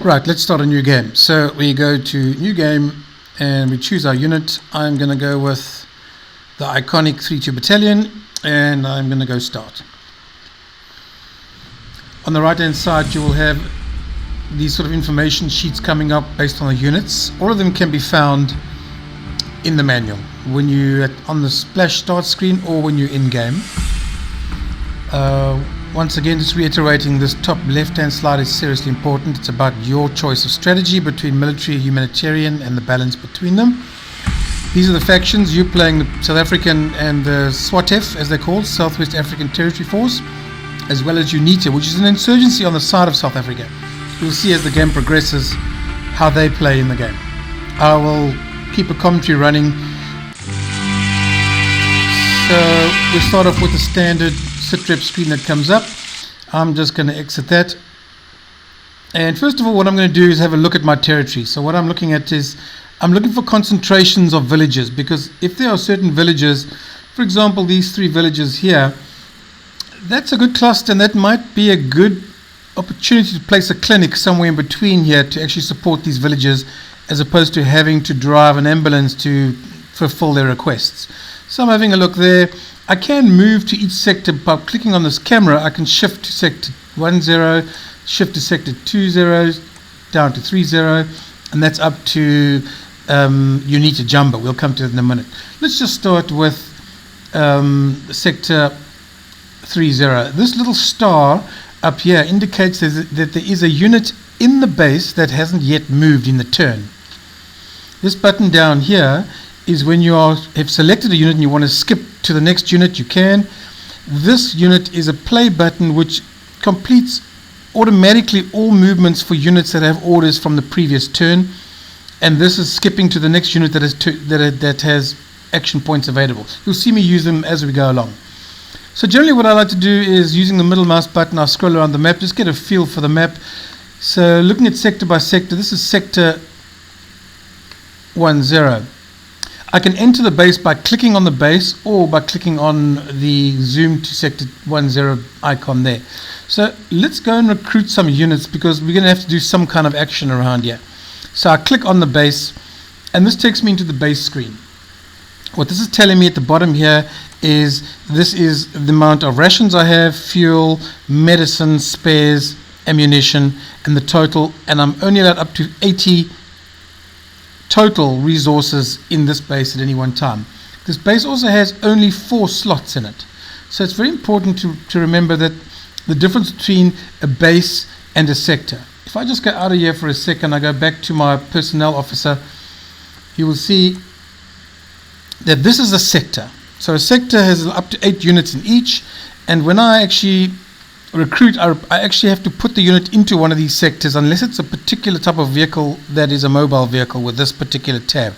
Right, let's start a new game. So we go to new game and we choose our unit. I'm going to go with the iconic 3-2 battalion and I'm going to go start. On the right hand side you will have these sort of information sheets coming up based on the units. All of them can be found in the manual when you're on the splash start screen or when you're in game. Once again, just reiterating, this top left hand slide is seriously important. It's about your choice of strategy between military, humanitarian and the balance between them. These are the factions. You're playing the South African and the SWATF, as they're called, Southwest African Territory Force, as well as UNITA, which is an insurgency on the side of South Africa. You'll see as the game progresses how they play in the game. I will keep a commentary running. So we start off with the standard sitrep screen that comes up. I'm just going to exit that. And first of all, what I'm going to do is have a look at my territory. So what I'm looking at is I'm looking for concentrations of villages, because if there are certain villages, for example, these 3 villages here, that's a good cluster and that might be a good opportunity to place a clinic somewhere in between here to actually support these villages, as opposed to having to drive an ambulance to fulfill their requests. So I'm having a look there. I can move to each sector by clicking on this camera. I can shift to sector 10, shift to sector 20, down to 30, and that's up to UNITA Jumbo. We'll come to it in a minute. Let's just start with sector 30. This little star up here indicates that there is a unit in the base that hasn't yet moved in the turn. This button down here is when you have selected a unit and you want to skip to the next unit, you can. This unit is a play button which completes automatically all movements for units that have orders from the previous turn, and this is skipping to the next unit that has action points available. You'll see me use them as we go along. So generally what I like to do is, using the middle mouse button, I'll scroll around the map, just get a feel for the map. So looking at sector by sector, this is sector 10. I can enter the base by clicking on the base or by clicking on the zoom to sector 10 icon there. So let's go and recruit some units, because we're going to have to do some kind of action around here. So I click on the base and this takes me into the base screen. What this is telling me at the bottom here is this is the amount of rations I have, fuel, medicine, spares, ammunition, and the total, and I'm only allowed up to 80 total resources in this base at any one time. This base also has only 4 slots in it. So it's very important to remember that the difference between a base and a sector. If I just go out of here for a second, I go back to my personnel officer, you will see that this is a sector. So a sector has up to 8 units in each, and when I actually recruit, I actually have to put the unit into one of these sectors, unless it's a particular type of vehicle that is a mobile vehicle with this particular tab.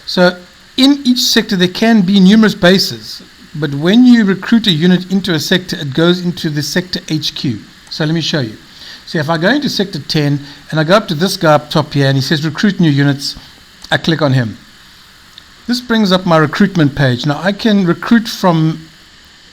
So in each sector there can be numerous bases, but when you recruit a unit into a sector, it goes into the sector HQ. So let me show you. So if I go into sector 10 and I go up to this guy up top here and he says recruit new units, I click on him. This brings up my recruitment page. Now I can recruit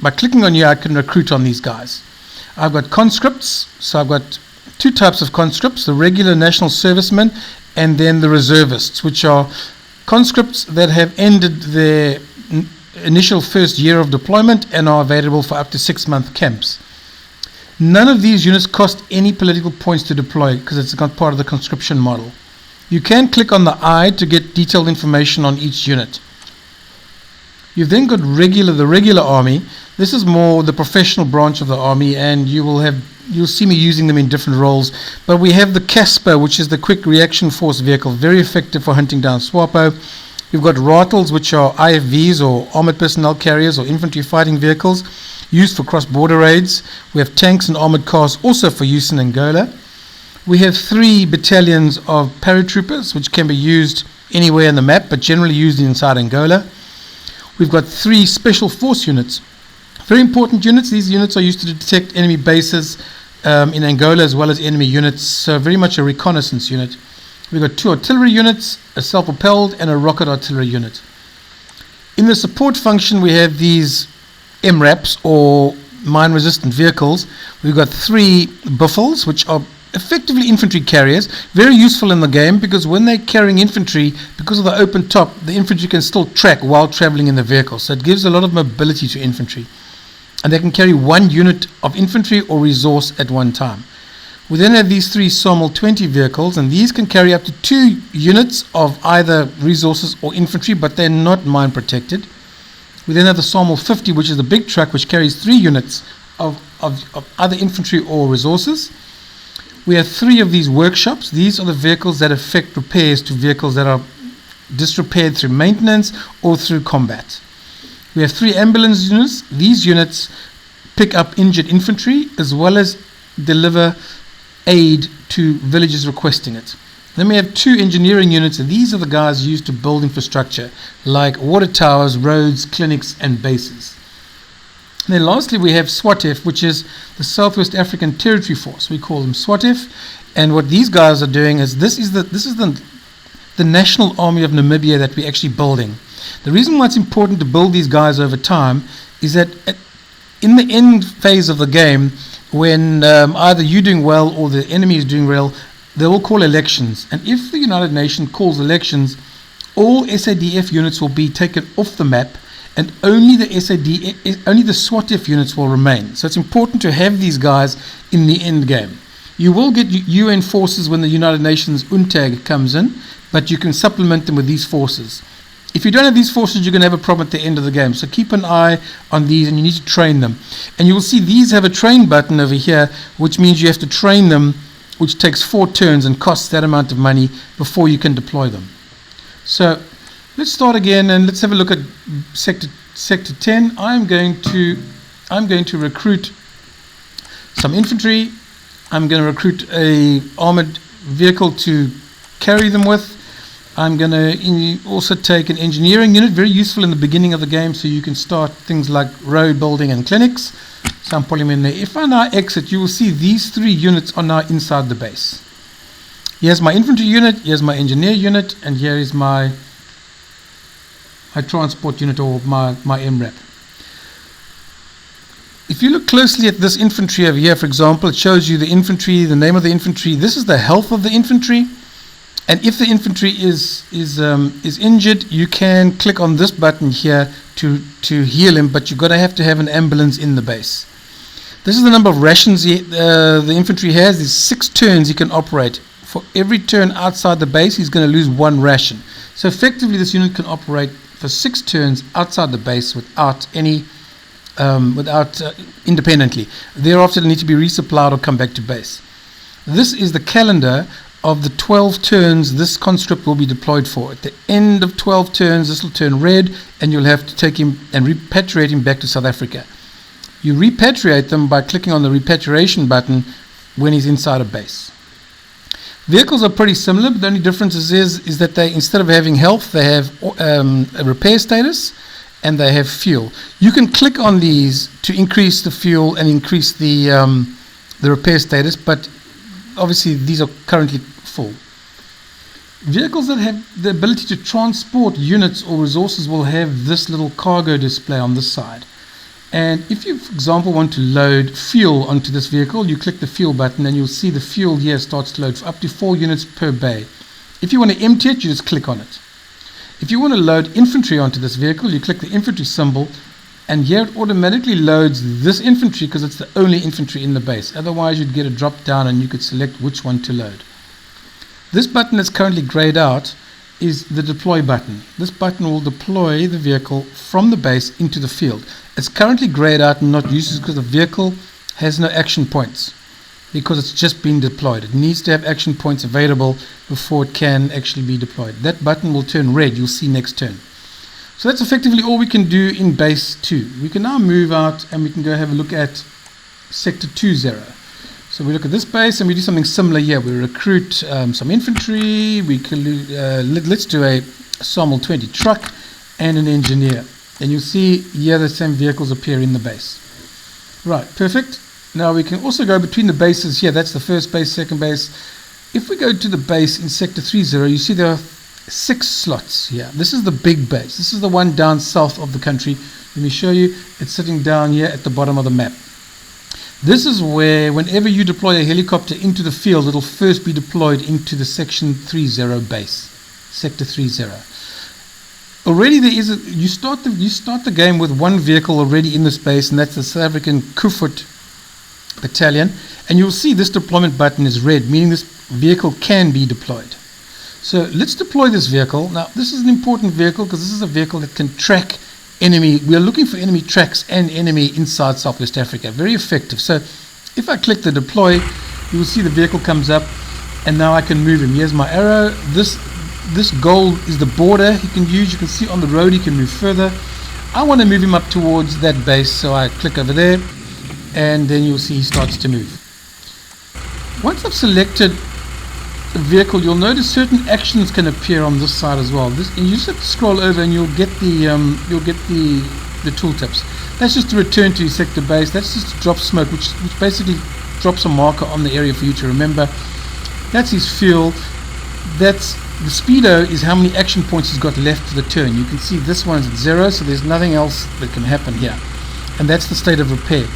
by clicking on here, I can recruit on these guys. I've got conscripts, so I've got 2 types of conscripts, the regular national servicemen and then the reservists, which are conscripts that have ended their initial first year of deployment and are available for up to 6-month camps. None of these units cost any political points to deploy, because it's not part of the conscription model. You can click on the eye to get detailed information on each unit. You've then got the regular army. This is more the professional branch of the army, and you'll see me using them in different roles. But we have the Casper, which is the quick reaction force vehicle, very effective for hunting down SWAPO. We've got Ratels, which are IFVs or armored personnel carriers or infantry fighting vehicles used for cross-border raids. We have tanks and armored cars also for use in Angola. We have 3 battalions of paratroopers, which can be used anywhere in the map, but generally used inside Angola. We've got 3 special force units. Very important units. These units are used to detect enemy bases in Angola, as well as enemy units. So very much a reconnaissance unit. We've got 2 artillery units, a self-propelled and a rocket artillery unit. In the support function, we have these MRAPs or mine-resistant vehicles. We've got 3 buffels, which are effectively infantry carriers, very useful in the game because when they're carrying infantry, because of the open top, the infantry can still track while traveling in the vehicle. So it gives a lot of mobility to infantry. And they can carry one unit of infantry or resource at one time. We then have these 3 SOML 20 vehicles, and these can carry up to 2 units of either resources or infantry, but they're not mine protected. We then have the SOML 50, which is the big truck, which carries 3 units of either infantry or resources. We have 3 of these workshops. These are the vehicles that affect repairs to vehicles that are disrepaired through maintenance or through combat. We have 3 ambulance units. These units pick up injured infantry as well as deliver aid to villages requesting it. Then we have 2 engineering units, and these are the guys used to build infrastructure like water towers, roads, clinics, and bases. And then lastly, we have SWATF, which is the Southwest African Territory Force. We call them SWATF, and what these guys are doing is this is the National Army of Namibia that we're actually building. The reason why it's important to build these guys over time is that in the end phase of the game, when either you're doing well or the enemy is doing well, they will call elections. And if the United Nations calls elections, all SADF units will be taken off the map, and only the SWATF units will remain. So it's important to have these guys in the end game. You will get UN forces when the United Nations UNTAG comes in, but you can supplement them with these forces. If you don't have these forces, you're going to have a problem at the end of the game. So keep an eye on these, and you need to train them. And you will see these have a train button over here, which means you have to train them, which takes 4 turns and costs that amount of money before you can deploy them. So let's start again, and let's have a look at sector 10. I'm going to recruit some infantry. I'm going to recruit a armored vehicle to carry them with. I'm going to also take an engineering unit, very useful in the beginning of the game, so you can start things like road building and clinics. So I'm putting them in there. If I now exit, you will see these 3 units are now inside the base. Here's my infantry unit, here's my engineer unit, and here is my transport unit, or my MRAP. If you look closely at this infantry over here, for example, it shows you the infantry, the name of the infantry. This is the health of the infantry. And if the infantry is injured, you can click on this button here to heal him, but you've got to have an ambulance in the base. This is the number of rations the infantry has. There's 6 turns he can operate. For every turn outside the base, he's going to lose 1 ration. So effectively, this unit can operate for 6 turns outside the base without independently. Thereafter, they need to be resupplied or come back to base. This is the calendar of the 12 turns this conscript will be deployed for. At the end of 12 turns, this will turn red, and you'll have to take him and repatriate him back to South Africa. You repatriate them by clicking on the repatriation button when he's inside a base. Vehicles are pretty similar, but the only difference is that they, instead of having health, they have a repair status, and they have fuel. You can click on these to increase the fuel and increase the repair status, but obviously these are currently full. Vehicles that have the ability to transport units or resources will have this little cargo display on this side. And if you, for example, want to load fuel onto this vehicle, you click the fuel button, and you'll see the fuel here starts to load for up to 4 units per bay. If you want to empty it, you just click on it. If you want to load infantry onto this vehicle, you click the infantry symbol, and here it automatically loads this infantry because it's the only infantry in the base. Otherwise, you'd get a drop down and you could select which one to load. This button that's currently grayed out is the deploy button. This button will deploy the vehicle from the base into the field. It's currently grayed out and not used because the vehicle has no action points, because it's just been deployed. It needs to have action points available before it can actually be deployed. That button will turn red, you'll see next turn. So that's effectively all we can do in base 2. We can now move out and we can go have a look at sector 20. So we look at this base and we do something similar here. We recruit some infantry. We can let's do a SOML 20 truck and an engineer. And you'll see here the same vehicles appear in the base. Right, perfect. Now we can also go between the bases here. That's the first base, second base. If we go to the base in sector 30, you see there are 6 slots here. This is the big base. This is the one down south of the country. Let me show you. It's sitting down here at the bottom of the map. This is where whenever you deploy a helicopter into the field, it'll first be deployed into the Section 30 base, Sector 30. Already there is you start the game with one vehicle already in the space, and that's the South African Kufut Battalion, and you'll see this deployment button is red, meaning this vehicle can be deployed. So let's deploy this vehicle. Now this is an important vehicle because this is a vehicle that can track enemy. We are looking for enemy tracks and enemy inside Southwest Africa. Very effective. So if I click the deploy, you will see the vehicle comes up, and now I can move him. Here's my arrow. This gold is the border he can use. You can see on the road he can move further. I want to move him up towards that base, so I click over there, and then you'll see he starts to move. Once I've selected the vehicle, you'll notice certain actions can appear on this side as well. And you just have to scroll over, and you'll get the tooltips. That's just to return to your sector base. That's just to drop smoke, which basically drops a marker on the area for you to remember. That's his fuel. That's the speedo is how many action points he's got left for the turn. You can see this one's at 0, so there's nothing else that can happen here. And that's the state of repair.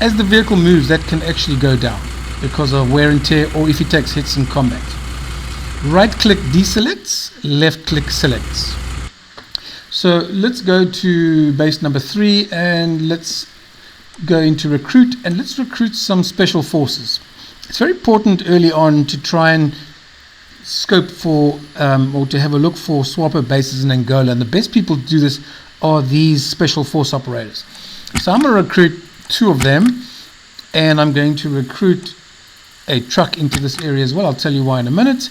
As the vehicle moves, that can actually go down because of wear and tear, or if he takes hits in combat. Right click deselects, left click selects. So let's go to base number 3, and let's go into recruit, and let's recruit some special forces. It's very important early on to try and scope for or to have a look for swapper bases in Angola, and the best people to do this are these special force operators. So I'm going to recruit 2 of them, and I'm going to recruit a truck into this area as well. I'll tell you why in a minute,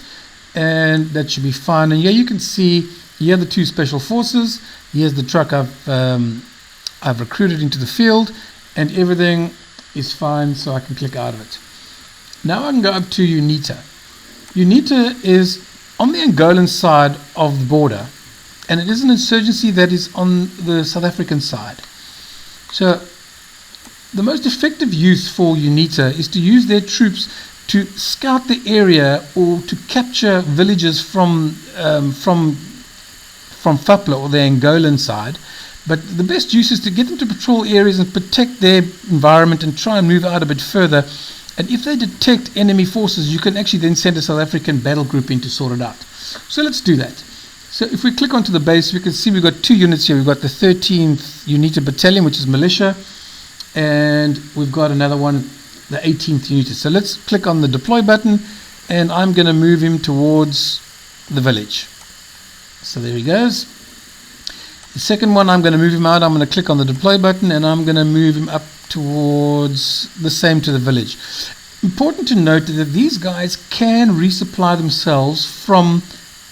and that should be fine. And here you can see here are the 2 special forces. Here's the truck I've recruited into the field, and everything is fine, so I can click out of it. Now I can go up to UNITA. UNITA is on the Angolan side of the border, and it is an insurgency that is on the South African side. So the most effective use for UNITA is to use their troops to scout the area or to capture villages from Fapla, or the Angolan side. But the best use is to get them to patrol areas and protect their environment and try and move out a bit further. And if they detect enemy forces, you can actually then send a South African battle group in to sort it out. So let's do that. So if we click onto the base, we can see we've got 2 units here. We've got the 13th UNITA Battalion, which is militia, and we've got another one, the 18th UNITA. So let's click on the deploy button, and I'm going to move him towards the village. So there he goes. The second one, I'm going to move him out. I'm going to click on the deploy button, and I'm going to move him up towards the same to the village. Important to note that these guys can resupply themselves from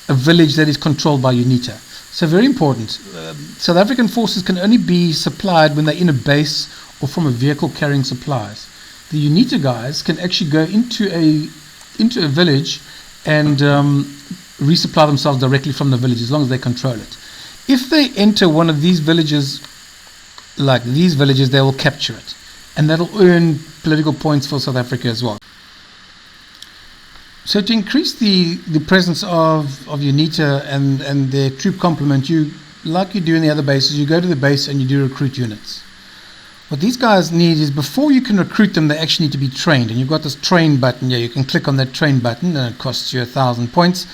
a village that is controlled by UNITA. So very important. South African forces can only be supplied when they're in a base or from a vehicle carrying supplies. The UNITA guys can actually go into a village and resupply themselves directly from the village as long as they control it. If they enter one of these villages, like these villages, they will capture it, and that'll earn political points for South Africa as well. So to increase the presence of UNITA and their troop complement, like you do in the other bases, you go to the base and you do recruit units. What these guys need is, before you can recruit them, they actually need to be trained, and you've got this train button here. You can click on that train button, and it costs you 1,000 points.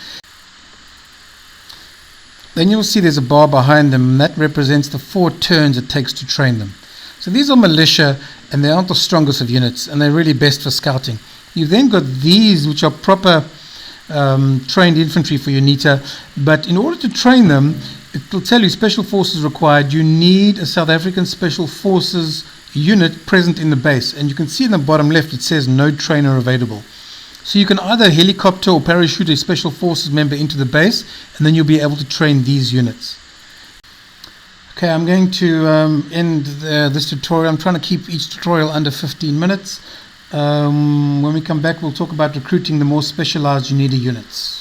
Then you'll see there's a bar behind them, and that represents the 4 turns it takes to train them. So these are militia, and they aren't the strongest of units, and they're really best for scouting. You've then got these, which are proper trained infantry for UNITA, but in order to train them, it will tell you special forces required. You need a South African Special Forces unit present in the base, and you can see in the bottom left it says no trainer available. So you can either helicopter or parachute a Special Forces member into the base, and then you'll be able to train these units. Okay, I'm going to end this tutorial. I'm trying to keep each tutorial under 15 minutes. When we come back, we'll talk about recruiting the more specialized UNITA units.